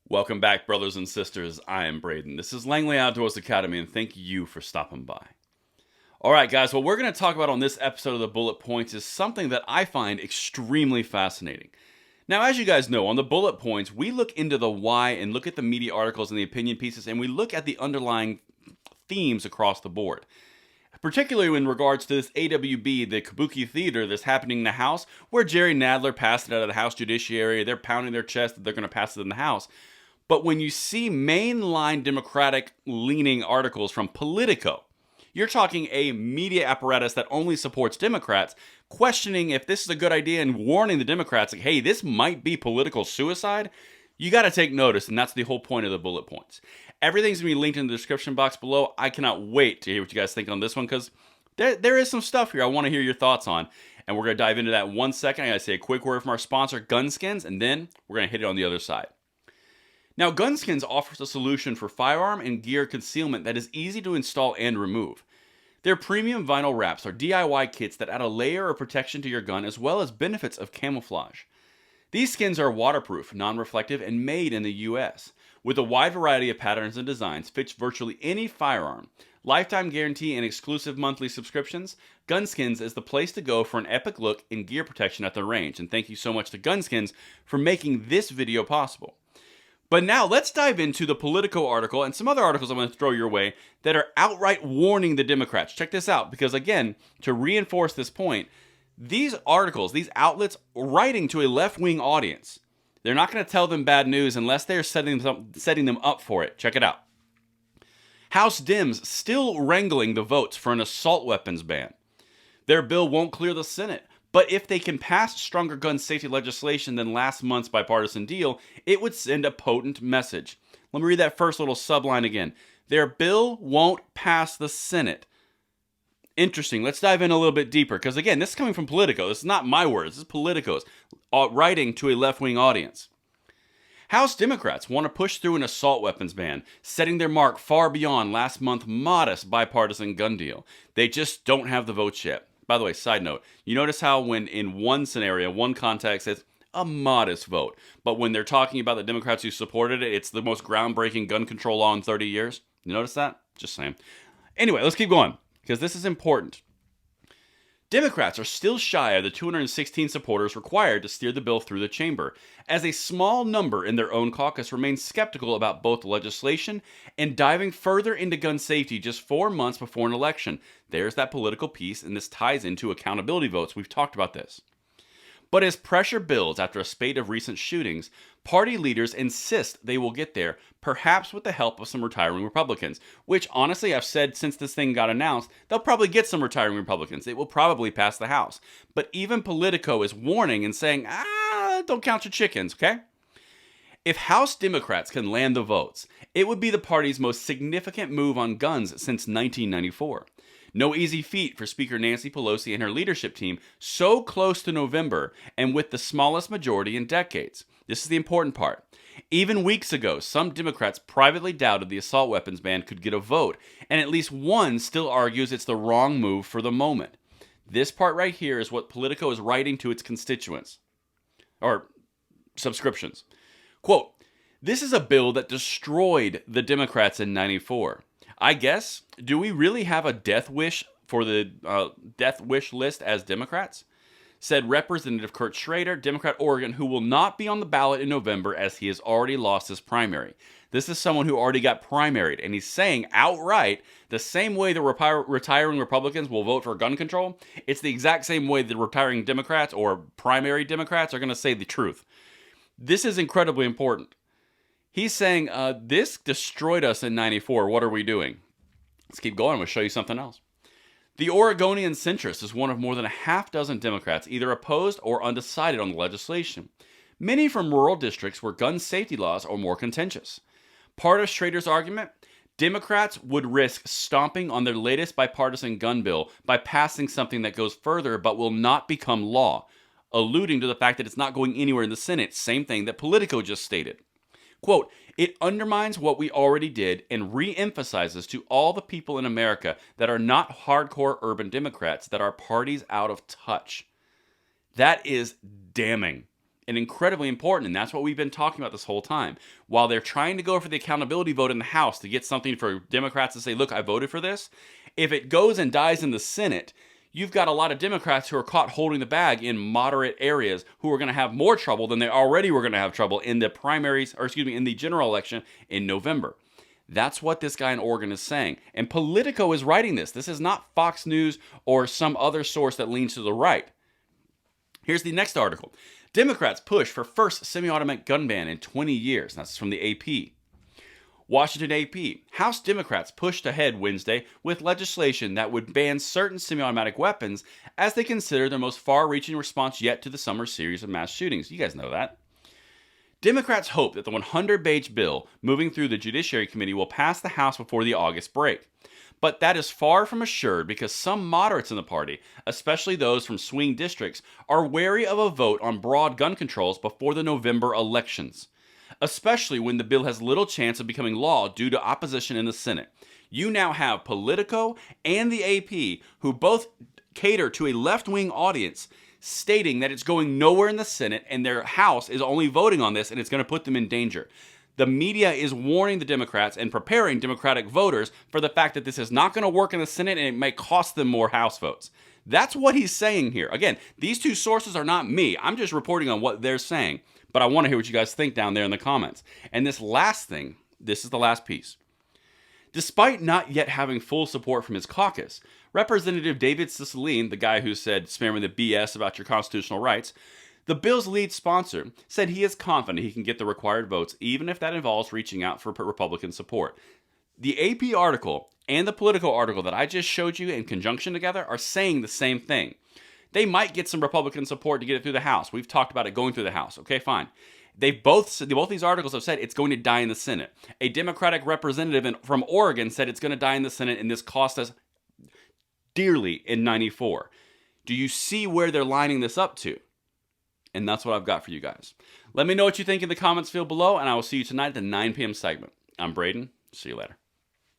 Welcome back, brothers and sisters. I am Braden. This is Langley Outdoors Academy, and thank you for stopping by. All right, guys, what we're going to talk about on this episode of the Bullet Points is something that I find extremely fascinating. Now, as you guys know, on the Bullet Points, we look into the why and look at the media articles and the opinion pieces, and we look at the underlying themes across the board. Particularly in regards to this AWB, the Kabuki Theater that's happening in the House, where Jerry Nadler passed it out of the House Judiciary. They're pounding their chest that they're going to pass it in the House. But when you see mainline Democratic-leaning articles from Politico, you're talking a media apparatus that only supports Democrats, questioning if this is a good idea and warning the Democrats, like, hey, this might be political suicide. You got to take notice, and that's the whole point of the bullet points. Everything's going to be linked in the description box below. I cannot wait to hear what you guys think on this one, because there is some stuff here I want to hear your thoughts on, and we're going to dive into that in 1 second. I got to say a quick word from our sponsor, Gunskins, and then we're going to hit it on the other side. Now, Gunskins offers a solution for firearm and gear concealment that is easy to install and remove. Their premium vinyl wraps are DIY kits that add a layer of protection to your gun as well as benefits of camouflage. These skins are waterproof, non-reflective, and made in the US. With a wide variety of patterns and designs, fits virtually any firearm. Lifetime guarantee and exclusive monthly subscriptions, Gunskins is the place to go for an epic look in gear protection at the range. And thank you so much to Gunskins for making this video possible. But now let's dive into the Politico article and some other articles I'm going to throw your way that are outright warning the Democrats. Check this out, because again, to reinforce this point, these articles, these outlets writing to a left-wing audience, they're not going to tell them bad news unless they're setting them up for it. Check it out. House Dems still wrangling the votes for an assault weapons ban. Their bill won't clear the Senate. But if they can pass stronger gun safety legislation than last month's bipartisan deal, it would send a potent message. Let me read that first little subline again. Their bill won't pass the Senate. Interesting. Let's dive in a little bit deeper, because again, this is coming from Politico. This is not my words. This is Politico's writing to a left-wing audience. House Democrats want to push through an assault weapons ban, setting their mark far beyond last month's modest bipartisan gun deal. They just don't have the votes yet. By the way, side note, you notice how when in one scenario, one context, it's a modest vote. But when they're talking about the Democrats who supported it, it's the most groundbreaking gun control law in 30 years. You notice that? Just saying. Anyway, let's keep going, because this is important. Democrats are still shy of the 216 supporters required to steer the bill through the chamber, as a small number in their own caucus remain skeptical about both legislation and diving further into gun safety just 4 months before an election. There's that political piece, and this ties into accountability votes. We've talked about this. But as pressure builds after a spate of recent shootings, party leaders insist they will get there, perhaps with the help of some retiring Republicans, which honestly I've said since this thing got announced, they'll probably get some retiring Republicans. It will probably pass the House. But even Politico is warning and saying, don't count your chickens, okay? If House Democrats can land the votes, it would be the party's most significant move on guns since 1994. No easy feat for Speaker Nancy Pelosi and her leadership team so close to November and with the smallest majority in decades. This is the important part. Even weeks ago, some Democrats privately doubted the assault weapons ban could get a vote, and at least one still argues it's the wrong move for the moment. This part right here is what Politico is writing to its constituents, or subscriptions. Quote, "This is a bill that destroyed the Democrats in '94. I guess, do we really have a death wish for the death wish list as Democrats?" Said Representative Kurt Schrader, Democrat Oregon, who will not be on the ballot in November as he has already lost his primary. This is someone who already got primaried, and he's saying outright the same way the retiring Republicans will vote for gun control, it's the exact same way the retiring Democrats or primary Democrats are going to say the truth. This is incredibly important. He's saying, this destroyed us in '94. What are we doing? Let's keep going. I'm going to show you something else. The Oregonian centrist is one of more than a half dozen Democrats either opposed or undecided on the legislation, many from rural districts where gun safety laws are more contentious. Part of Schrader's argument, Democrats would risk stomping on their latest bipartisan gun bill by passing something that goes further but will not become law, alluding to the fact that it's not going anywhere in the Senate, same thing that Politico just stated. Quote, "It undermines what we already did and re-emphasizes to all the people in America that are not hardcore urban Democrats that our party's out of touch." That is damning. and incredibly important, and that's what we've been talking about this whole time. While they're trying to go for the accountability vote in the House to get something for Democrats to say, look, I voted for this, if it goes and dies in the Senate, you've got a lot of Democrats who are caught holding the bag in moderate areas who are going to have more trouble than they already were going to have trouble in the primaries, or excuse me, in the general election in November. That's what this guy in Oregon is saying. And Politico is writing this. This is not Fox News or some other source that leans to the right. Here's the next article. Democrats push for first semi-automatic gun ban in 20 years. That's from the AP. Washington AP. House Democrats pushed ahead Wednesday with legislation that would ban certain semi-automatic weapons as they consider their most far-reaching response yet to the summer series of mass shootings. You guys know that. Democrats hope that the 100-page bill moving through the Judiciary Committee will pass the House before the August break. But that is far from assured because some moderates in the party, especially those from swing districts, are wary of a vote on broad gun controls before the November elections, especially when the bill has little chance of becoming law due to opposition in the Senate. You now have Politico and the AP, who both cater to a left-wing audience, stating that it's going nowhere in the Senate and their House is only voting on this and it's going to put them in danger. The media is warning the Democrats and preparing Democratic voters for the fact that this is not going to work in the Senate and it may cost them more House votes. That's what he's saying here. Again, these two sources are not me. I'm just reporting on what they're saying. But I want to hear what you guys think down there in the comments. And this last thing, this is the last piece. Despite not yet having full support from his caucus, Representative David Cicilline, the guy who said spamming the BS about your constitutional rights, the bill's lead sponsor, said he is confident he can get the required votes even if that involves reaching out for Republican support. The AP article and the Politico article that I just showed you in conjunction together are saying the same thing. They might get some Republican support to get it through the House. We've talked about it going through the House. Okay, fine. Both these articles have said it's going to die in the Senate. A Democratic representative from Oregon said it's going to die in the Senate, and this cost us dearly in '94. Do you see where they're lining this up to? And that's what I've got for you guys. Let me know what you think in the comments field below, and I will see you tonight at the 9 p.m. segment. I'm Braden. See you later.